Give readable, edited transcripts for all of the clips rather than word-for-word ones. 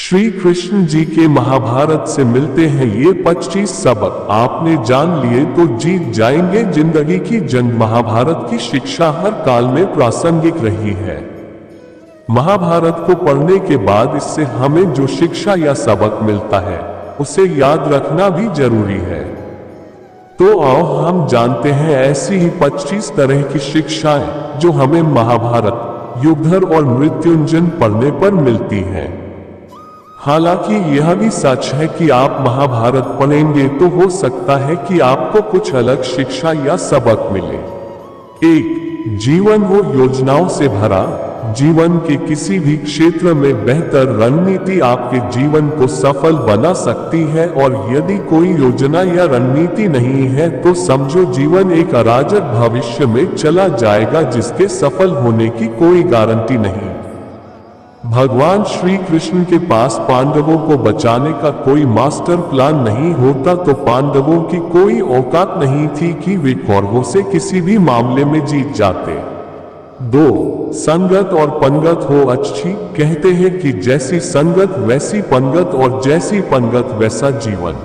श्री कृष्ण जी के महाभारत से मिलते हैं ये 25 सबक। आपने जान लिए तो जीत जाएंगे जिंदगी की जंग। महाभारत की शिक्षा हर काल में प्रासंगिक रही है। महाभारत को पढ़ने के बाद इससे हमें जो शिक्षा या सबक मिलता है उसे याद रखना भी जरूरी है। तो आओ हम जानते हैं ऐसी ही 25 तरह की शिक्षाएं जो हमें महाभारत, युद्धर और मृत्युंजय पढ़ने पर मिलती हैं। हालांकि यह भी सच है कि आप महाभारत पढ़ेंगे तो हो सकता है कि आपको कुछ अलग शिक्षा या सबक मिले। 1. जीवन हो योजनाओं से भरा। जीवन के किसी भी क्षेत्र में बेहतर रणनीति आपके जीवन को सफल बना सकती है, और यदि कोई योजना या रणनीति नहीं है तो समझो जीवन एक अराजक भविष्य में चला जाएगा जिसके सफल होने की कोई गारंटी नहीं। भगवान श्री कृष्ण के पास पांडवों को बचाने का कोई मास्टर प्लान नहीं होता तो पांडवों की कोई औकात नहीं थी कि वे कौरवों से किसी भी मामले में जीत जाते। 2. संगत और पंगत हो अच्छी। कहते हैं कि जैसी संगत वैसी पंगत, और जैसी पंगत वैसा जीवन।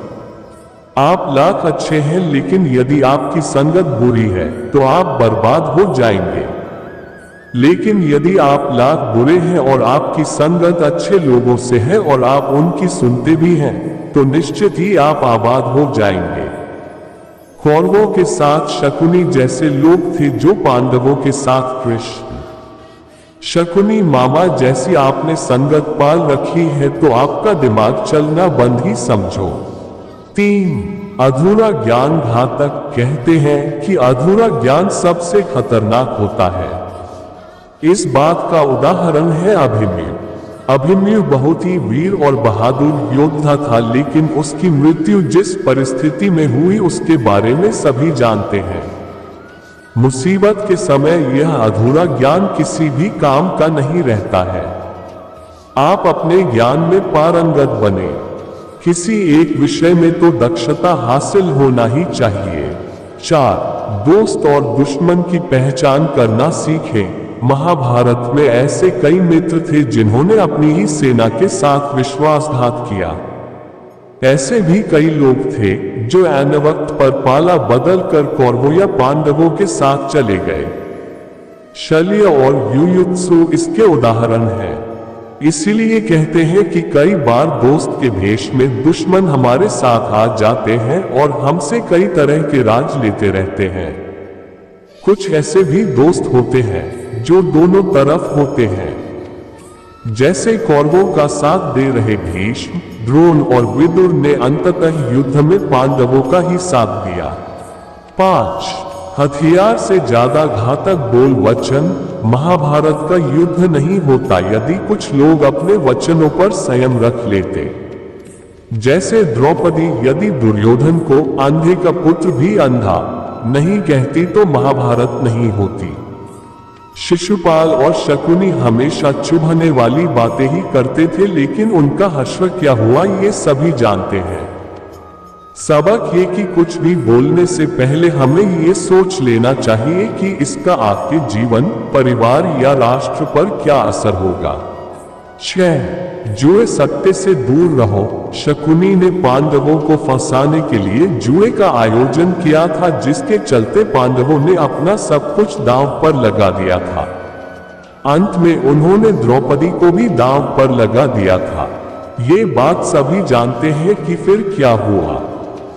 आप लाख अच्छे हैं लेकिन यदि आपकी संगत बुरी है तो आप बर्बाद हो जाएंगे, लेकिन यदि आप लाख बुरे हैं और आपकी संगत अच्छे लोगों से है और आप उनकी सुनते भी हैं तो निश्चित ही आप आबाद हो जाएंगे। कौरवों के साथ शकुनी जैसे लोग थे जो पांडवों के साथ कृष्ण। शकुनी मामा जैसी आपने संगत पाल रखी है तो आपका दिमाग चलना बंद ही समझो। 3. अधूरा ज्ञान घातक। कहते हैं कि अधूरा ज्ञान सबसे खतरनाक होता है। इस बात का उदाहरण है अभिमन्यु। अभिमन्यु बहुत ही वीर और बहादुर योद्धा था, लेकिन उसकी मृत्यु जिस परिस्थिति में हुई उसके बारे में सभी जानते हैं। मुसीबत के समय यह अधूरा ज्ञान किसी भी काम का नहीं रहता है। आप अपने ज्ञान में पारंगत बने। किसी एक विषय में तो दक्षता हासिल होना ही चाहिए। 4. दोस्त और दुश्मन की पहचान करना सीखें। महाभारत में ऐसे कई मित्र थे जिन्होंने अपनी ही सेना के साथ विश्वासघात किया। ऐसे भी कई लोग थे जो ऐन वक्त पर पाला बदल कर कौरवों या पांडवों के साथ चले गए। शल्य और युयुत्सु इसके उदाहरण हैं। इसीलिए कहते हैं कि कई बार दोस्त के भेष में दुश्मन हमारे साथ आ जाते हैं और हमसे कई तरह के राज लेते रहते हैं। कुछ ऐसे भी दोस्त होते हैं जो दोनों तरफ होते हैं। जैसे कौरवों का साथ दे रहे भीष्म, द्रोण और विदुर ने अंततः युद्ध में पांडवों का ही साथ दिया। 5. हथियार से ज्यादा घातक बोल वचन। महाभारत का युद्ध नहीं होता यदि कुछ लोग अपने वचनों पर संयम रख लेते। जैसे द्रौपदी यदि दुर्योधन को अंधे का पुत्र भी अंधा नहीं कहती तो महाभारत नहीं होती। शिशुपाल और शकुनी हमेशा चुभने वाली बातें ही करते थे, लेकिन उनका हश्र क्या हुआ ये सभी जानते हैं। सबक ये कि कुछ भी बोलने से पहले हमें ये सोच लेना चाहिए कि इसका आपके जीवन, परिवार या राष्ट्र पर क्या असर होगा। 6. जुए सत्य से दूर रहो। शकुनी ने पांडवों को फंसाने के लिए जुए का आयोजन किया था, जिसके चलते पांडवों ने अपना सब कुछ दांव पर लगा दिया था। अंत में उन्होंने द्रौपदी को भी दांव पर लगा दिया था। ये बात सभी जानते हैं कि फिर क्या हुआ।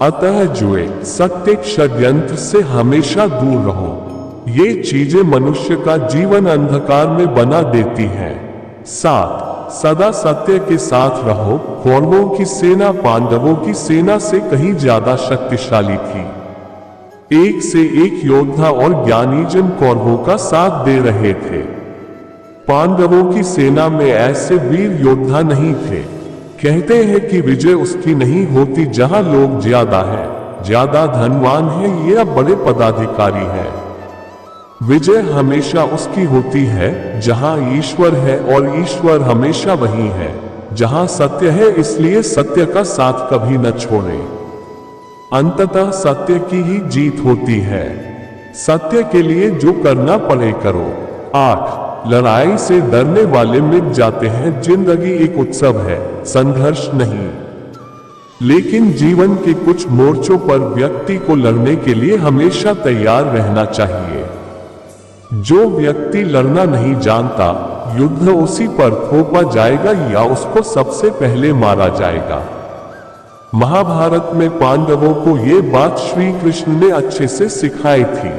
अतः जुए, सत्य, षड्यंत्र से हमेशा दूर रहो। ये चीजें मनुष्य का जीवन अंधकार में बना देती हैं। 7. सदा सत्य के साथ रहो। कौरवों की सेना पांडवों की सेना से कहीं ज्यादा शक्तिशाली थी। एक से एक योद्धा और ज्ञानी जन कौरवों का साथ दे रहे थे। पांडवों की सेना में ऐसे वीर योद्धा नहीं थे। कहते हैं कि विजय उसकी नहीं होती जहां लोग ज्यादा हैं, ज्यादा धनवान हैं या बड़े पदाधिकारी हैं। विजय हमेशा उसकी होती है जहां ईश्वर है, और ईश्वर हमेशा वही है जहां सत्य है। इसलिए सत्य का साथ कभी न छोड़ें। अंततः सत्य की ही जीत होती है। सत्य के लिए जो करना पड़े करो। 8. लड़ाई से डरने वाले मिट जाते हैं। जिंदगी एक उत्सव है, संघर्ष नहीं। लेकिन जीवन के कुछ मोर्चों पर व्यक्ति को लड़ने के लिए हमेशा तैयार रहना चाहिए। जो व्यक्ति लड़ना नहीं जानता, युद्ध उसी पर थोपा जाएगा या उसको सबसे पहले मारा जाएगा। महाभारत में पांडवों को ये बात श्री कृष्ण ने अच्छे से सिखाई थी।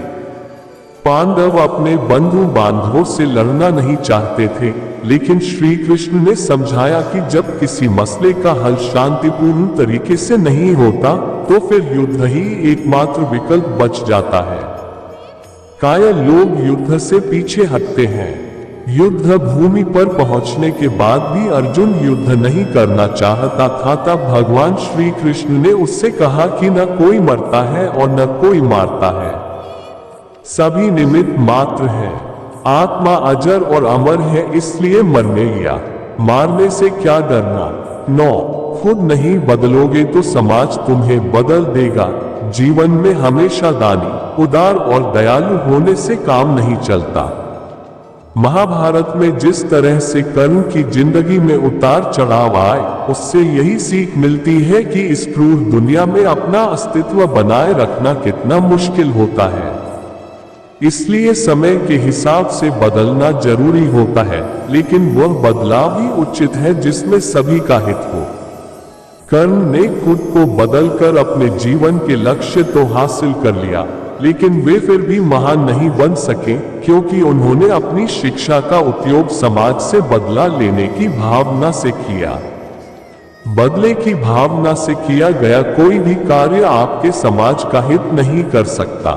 पांडव अपने बंधु बांधवों से लड़ना नहीं चाहते थे, लेकिन श्री कृष्ण ने समझाया कि जब किसी मसले का हल शांतिपूर्ण तरीके से नहीं होता, तो फिर युद्ध ही एकमात्र विकल्प बच जाता है। कायर लोग युद्ध से पीछे हटते हैं। युद्ध भूमि पर पहुंचने के बाद भी अर्जुन युद्ध नहीं करना चाहता था। तब भगवान श्री कृष्ण ने उससे कहा कि न कोई मरता है और न कोई मारता है, सभी निमित्त मात्र हैं। आत्मा अजर और अमर है, इसलिए मरने या मारने से क्या डरना। 9. खुद नहीं बदलोगे तो समाज तुम्हें बदल देगा। जीवन में हमेशा दानी, उदार और दयालु होने से काम नहीं चलता। महाभारत में जिस तरह से कर्ण की जिंदगी में उतार चढ़ाव आए, उससे यही सीख मिलती है कि इस क्रूर दुनिया में अपना अस्तित्व बनाए रखना कितना मुश्किल होता है। इसलिए समय के हिसाब से बदलना जरूरी होता है, लेकिन वह बदलाव ही उचित है जिसमें सभी का हित हो। कर्ण ने खुद को बदलकर अपने जीवन के लक्ष्य तो हासिल कर लिया, लेकिन वे फिर भी महान नहीं बन सके, क्योंकि उन्होंने अपनी शिक्षा का उपयोग समाज से बदला लेने की भावना से किया। बदले की भावना से किया गया कोई भी कार्य आपके समाज का हित नहीं कर सकता।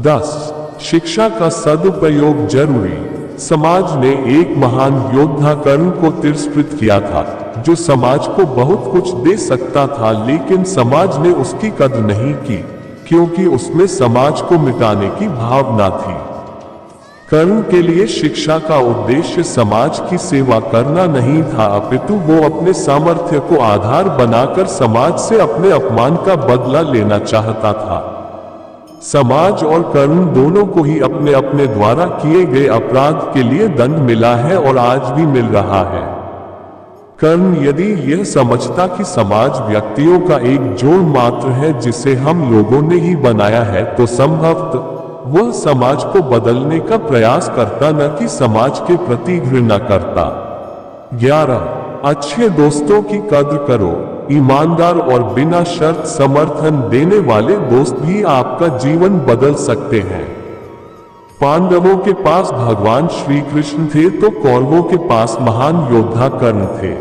10. शिक्षा का सदुपयोग जरूरी। समाज ने एक महान योद्धा कर्ण को तिरस्कृत किया था, जो समाज को बहुत कुछ दे सकता था, लेकिन समाज ने उसकी कद्र नहीं की, क्योंकि उसमें समाज को मिटाने की भावना थी। कर्ण के लिए शिक्षा का उद्देश्य समाज की सेवा करना नहीं था, अपितु वो अपने सामर्थ्य को आधार बनाकर समाज से अपने अपमान का बदला लेना चाहता था। समाज और कर्ण दोनों को ही अपने अपने द्वारा किए गए अपराध के लिए दंड मिला है और आज भी मिल रहा है। कर्ण यदि यह समझता कि समाज व्यक्तियों का एक जोड़ मात्र है जिसे हम लोगों ने ही बनाया है, तो संभवतः वह समाज को बदलने का प्रयास करता, न कि समाज के प्रति घृणा करता। 11. अच्छे दोस्तों की कद्र करो। ईमानदार और बिना शर्त समर्थन देने वाले दोस्त भी आपका जीवन बदल सकते हैं। पांडवों के पास भगवान श्री कृष्ण थे, तो कौरवों के पास महान योद्धा कर्ण थे।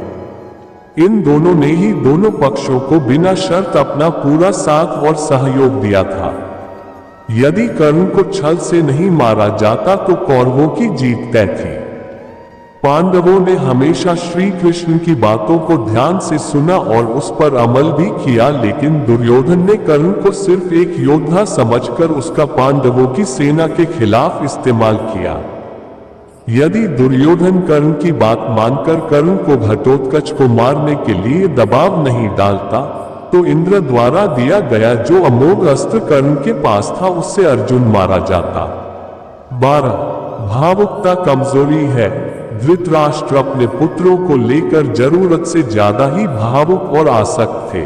इन दोनों ने ही दोनों पक्षों को बिना शर्त अपना पूरा साथ और सहयोग दिया था। यदि कर्ण को छल से नहीं मारा जाता, तो कौरवों की जीत तय थी। पांडवों ने हमेशा श्री कृष्ण की बातों को ध्यान से सुना और उस पर अमल भी किया, लेकिन दुर्योधन ने कर्ण को सिर्फ एक योद्धा समझकर उसका पांडवों की सेना के खिलाफ इस्तेमाल किया। यदि दुर्योधन कर्ण की बात मानकर कर्ण को घटोत्कच को मारने के लिए दबाव नहीं डालता, तो इंद्र द्वारा दिया गया जो अमोघ अस्त्र कर्ण के पास था, उससे अर्जुन मारा जाता। 12. भावुकता कमजोरी है। धृतराष्ट्र अपने पुत्रों को लेकर जरूरत से ज्यादा ही भावुक और आसक्त थे।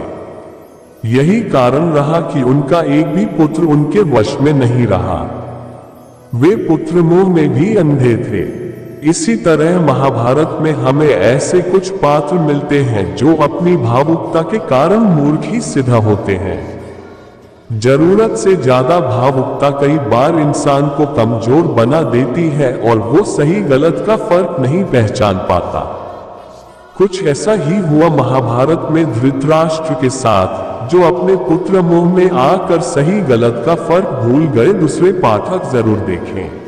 यही कारण रहा कि उनका एक भी पुत्र उनके वश में नहीं रहा। वे पुत्र मोह में भी अंधे थे। इसी तरह महाभारत में हमें ऐसे कुछ पात्र मिलते हैं जो अपनी भावुकता के कारण मूर्ख ही सिद्ध होते हैं। जरूरत से ज्यादा भावुकता कई बार इंसान को कमजोर बना देती है और वो सही गलत का फर्क नहीं पहचान पाता। कुछ ऐसा ही हुआ महाभारत में धृतराष्ट्र के साथ, जो अपने पुत्र मोह में आकर सही गलत का फर्क भूल गए। दूसरे पाठक जरूर देखें।